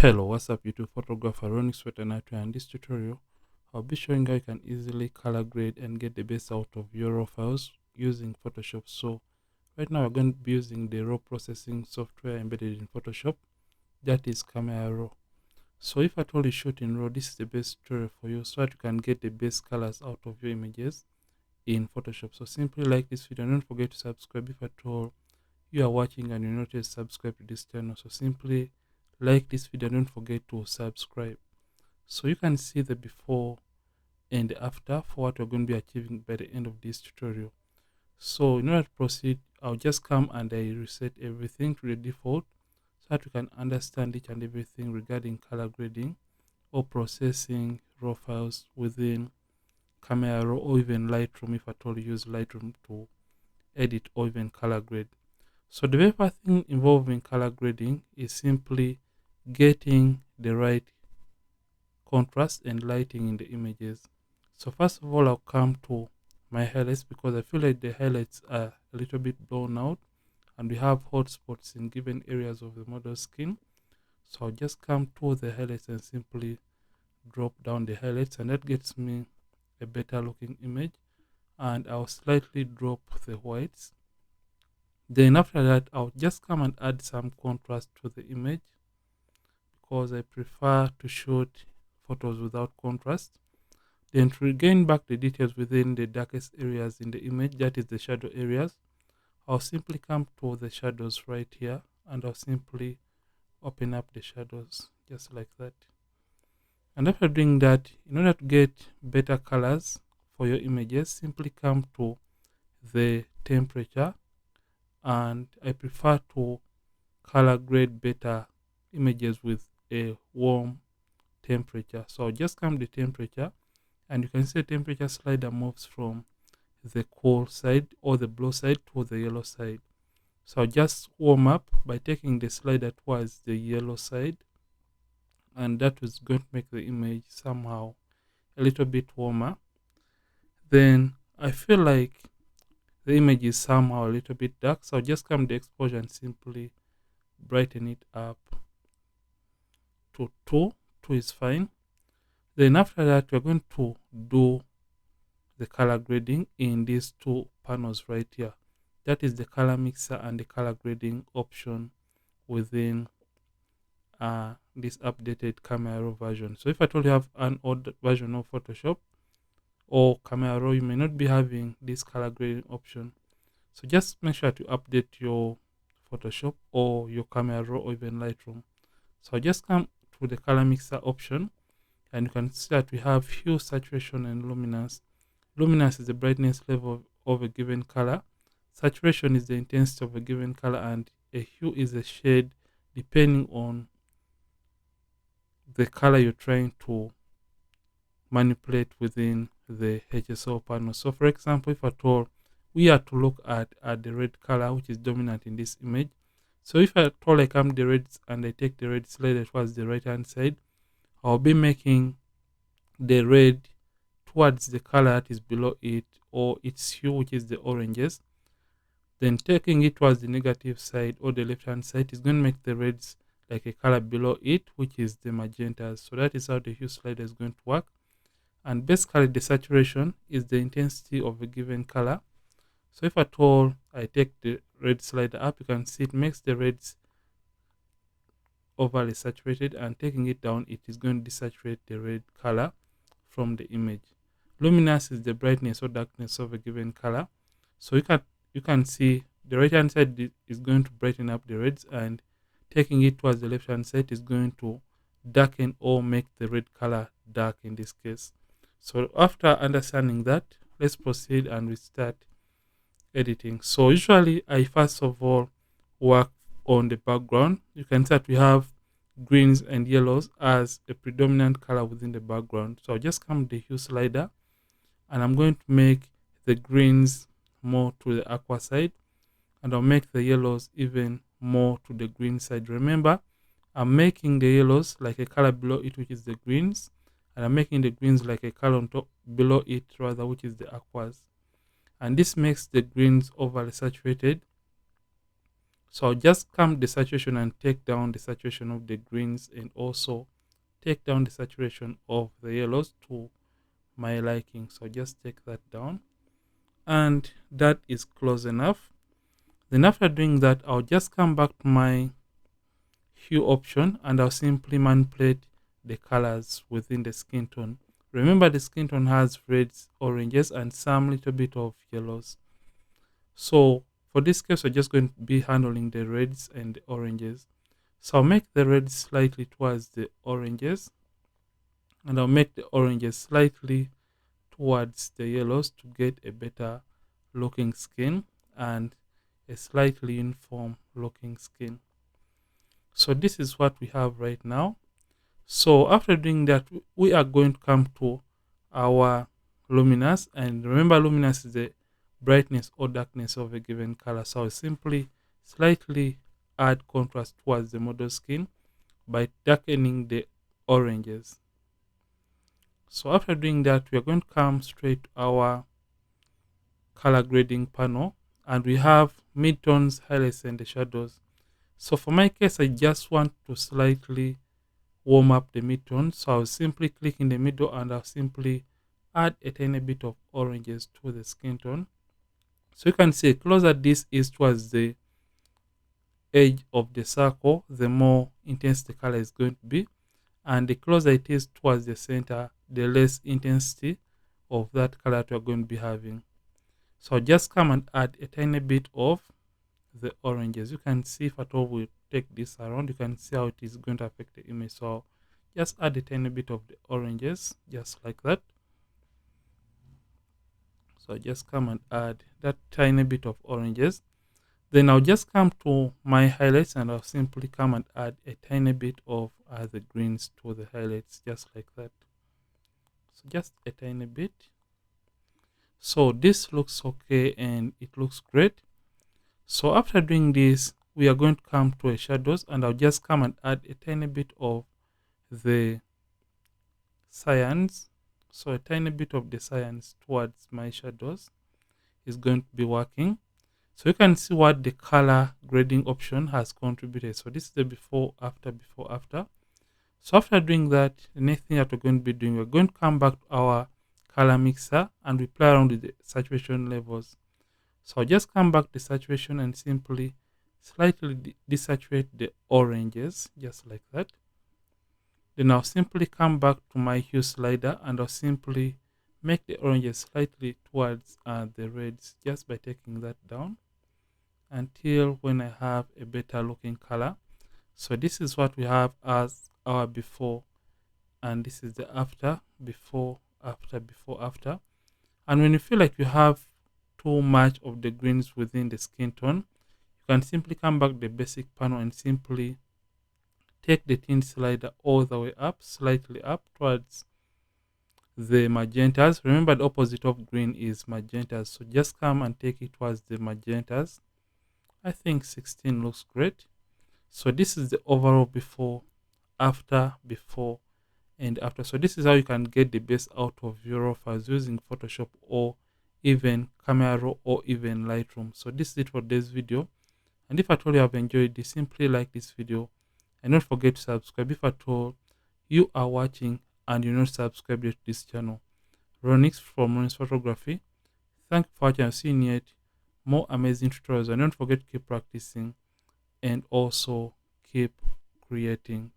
Hello, what's up YouTube photographer Ronnie Sweater, and in this tutorial I'll be showing how you can easily color grade and get the best out of your raw files using Photoshop. So right now we're going to be using the raw processing software embedded in Photoshop, that is Camera Raw. So if at all you shoot in RAW, this is the best tutorial for you so that you can get the best colors out of your images in Photoshop. So simply like this video and don't forget to subscribe if at all you are watching and you're not yet subscribed to this channel. So simply like this video and don't forget to subscribe. So you can see the before and the after for what we're going to be achieving by the end of this tutorial. So in order to proceed, I'll just come and I reset everything to the default so that we can understand each and everything regarding color grading or processing raw files within Camera Raw or even Lightroom if at all you use Lightroom to edit or even color grade. So the very first thing involving color grading is simply getting the right contrast and lighting in the images. So first of all, I'll come to my highlights because I feel like the highlights are a little bit blown out and we have hotspots in given areas of the model skin. So I'll just come to the highlights and simply drop down the highlights, and that gets me a better looking image. And I'll slightly drop the whites. Then after that, I'll just come and add some contrast to the image because I prefer to shoot photos without contrast. Then to regain back the details within the darkest areas in the image, that is the shadow areas, I'll simply come to the shadows right here and I'll simply open up the shadows just like that. And after doing that, in order to get better colors for your images, simply come to the temperature, and I prefer to color grade better images with a warm temperature. So I'll just come to the temperature and you can see the temperature slider moves from the cool side or the blue side to the yellow side. So I'll just warm up by taking the slider towards the yellow side, and that is going to make the image somehow a little bit warmer. Then I feel like the image is somehow a little bit dark, so I'll just come to the exposure and simply brighten it up to 2. 2 is fine. Then after that, we're going to do the color grading in these two panels right here. That is the color mixer and the color grading option within this updated Camera Raw version. So if I told you have an old version of Photoshop or Camera Raw, you may not be having this color grading option. So just make sure to update your Photoshop or your Camera Raw or even Lightroom. So I just come to the color mixer option and you can see that we have hue, saturation and luminance. Luminance is the brightness level of a given color. Saturation is the intensity of a given color, and a hue is a shade depending on the color you're trying to manipulate within the HSO panel. So for example, if at all we are to look at the red color which is dominant in this image, so if at all I come the reds and I take the red slider towards the right hand side, I'll be making the red towards the color that is below it or its hue, which is the oranges. Then taking it towards the negative side or the left hand side is going to make the reds like a color below it, which is the magentas. So that is how the hue slider is going to work. And basically the saturation is the intensity of a given color. So if at all I take the red slider up, you can see it makes the reds overly saturated, and taking it down, it is going to desaturate the red color from the image. Luminance is the brightness or darkness of a given color. So you can see the right hand side is going to brighten up the reds, and taking it towards the left hand side is going to darken or make the red color dark in this case. So after understanding that, let's proceed and we start editing. So usually I first of all work on the background. You can see that we have greens and yellows as a predominant color within the background. So I'll just come to the hue slider and I'm going to make the greens more to the aqua side, and I'll make the yellows even more to the green side. Remember, I'm making the yellows like a color below it, which is the greens, and I'm making the greens like a color on top below it rather, which is the aquas. And this makes the greens overly saturated. So I'll just come the saturation and take down the saturation of the greens, and also take down the saturation of the yellows to my liking. So just take that down, and that is close enough. Then after doing that, I'll just come back to my hue option, and I'll simply manipulate the colors within the skin tone. Remember, the skin tone has reds, oranges, and some little bit of yellows. So for this case, we're just going to be handling the reds and the oranges. So I'll make the reds slightly towards the oranges, and I'll make the oranges slightly towards the yellows to get a better looking skin and a slightly uniform looking skin. So this is what we have right now. So after doing that, we are going to come to our luminance, and remember, luminance is the brightness or darkness of a given color. So I'll simply slightly add contrast towards the model skin by darkening the oranges. So after doing that, we are going to come straight to our color grading panel, and we have midtones, highlights, and the shadows. So for my case, I just want to slightly warm up the midtone. So I'll simply click in the middle, and I'll simply add a tiny bit of oranges to the skin tone. So you can see, closer this is towards the edge of the circle, the more intense the color is going to be. And the closer it is towards the center, the less intensity of that color that we're going to be having. So I'll just come and add a tiny bit of the oranges. You can see, if at all we take this around, you can see how it is going to affect the image. So I'll just add a tiny bit of the oranges, just like that. So I just come and add that tiny bit of oranges. Then I'll just come to my highlights, and I'll simply come and add a tiny bit of the greens to the highlights, just like that. So just a tiny bit. So this looks okay, and it looks great. So after doing this, we are going to come to a shadows, and I'll just come and add a tiny bit of the cyans. So a tiny bit of the cyans towards my shadows is going to be working. So you can see what the color grading option has contributed. So this is the before, after, before, after. So after doing that, the next thing that we're going to be doing, we're going to come back to our color mixer, and we play around with the saturation levels. So I'll just come back to saturation and simply slightly desaturate the oranges, just like that. Then I'll simply come back to my hue slider, and I'll simply make the oranges slightly towards the reds, just by taking that down until when I have a better looking color. So this is what we have as our before, and this is the after, before, after, before, after. And when you feel like you have too much of the greens within the skin tone, you can simply come back to the basic panel and simply take the tint slider all the way up, slightly up towards the magentas. Remember, the opposite of green is magentas, so just come and take it towards the magentas. I think 16 looks great. So this is the overall before, after, before, and after. So this is how you can get the best out of your raw files using Photoshop, or even Camera Raw, or even Lightroom. So this is it for this video, and if at all you have enjoyed this, simply like this video, and don't forget to subscribe if at all you are watching and you're not subscribed yet to this channel. Ronix from Ronix Photography. Thank you for watching. I'll see you yet more amazing tutorials, and don't forget to keep practicing and also keep creating.